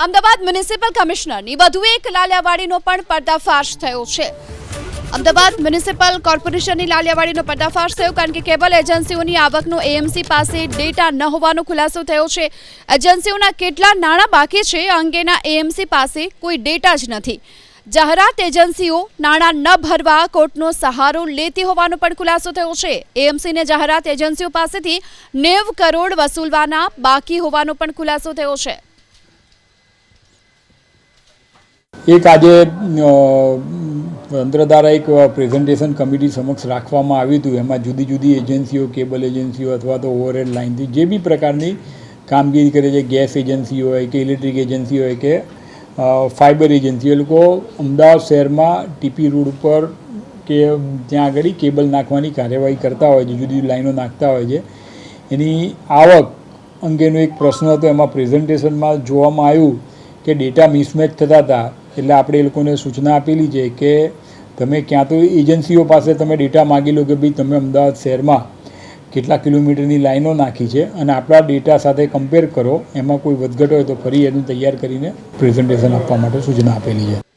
Ahmedabad municipal કમિશનરની વધુ એક લાલિયાવાડીનો પણ પર્દાફાશ થયો છે। અમદાવાદ મ્યુનિસિપલ કોર્પોરેશનની લાલિયાવાડીનો પર્દાફાશ થયો કારણ કે કેબલ એજન્સીઓની આવકનો એએમસી પાસે ડેટા ન હોવાનો ખુલાસો થયો છે। એજન્સીઓના કેટલા નાણાં બાકી છે આ અંગેના એએમસી પાસે કોઈ ડેટા જ નથી। જાહેરાત એજન્સીઓ નાણાં ન ભરવા કોર્ટનો સહારો લેતી હોવાનો પણ ખુલાસો થયો છે। એએમસીને જાહેરાત એજન્સીઓ પાસેથી 90 કરોડ વસૂલવાના બાકી હોવાનો પણ ખુલાસો થયો છે। एक आज તંત્ર દ્વારા એક પ્રેઝન્ટેશન કમિટી સમક્ષ રાખવામાં આવ્યું હતું। એમાં જુદી જુદી એજન્સીઓ, કેબલ એજન્સીઓ અથવા તો ઓવરહેડ લાઇનથી જે બી પ્રકારની કામગીરી કરે છે, ગેસ એજન્સી હોય કે ઇલેક્ટ્રિક એજન્સી હોય કે ફાઇબર એજન્સી, એ લોકો અમદાવાદ શહેરમાં ટીપી રોડ ઉપર કે ત્યાં આગળ કેબલ નાખવાની કાર્યવાહી કરતા હોય છે, જુદી જુદી લાઈનો નાખતા હોય છે। એની આવક અંગેનો એક પ્રશ્ન હતો। એમાં પ્રેઝન્ટેશનમાં જોવામાં આવ્યું કે ડેટા મિસમેચ થતા હતા। એટલે આપણે એ લોકોને સૂચના આપેલી છે કે તમે ક્યાં તો એજન્સીઓ પાસે તમે ડેટા માગી લો કે ભાઈ તમે અમદાવાદ શહેરમાં કેટલા કિલોમીટરની લાઈનો નાખી છે અને આપણા ડેટા સાથે કમ્પેર કરો, એમાં કોઈ વધઘટ હોય તો ફરી એનું તૈયાર કરીને પ્રેઝન્ટેશન આપવા માટે સૂચના આપેલી છે।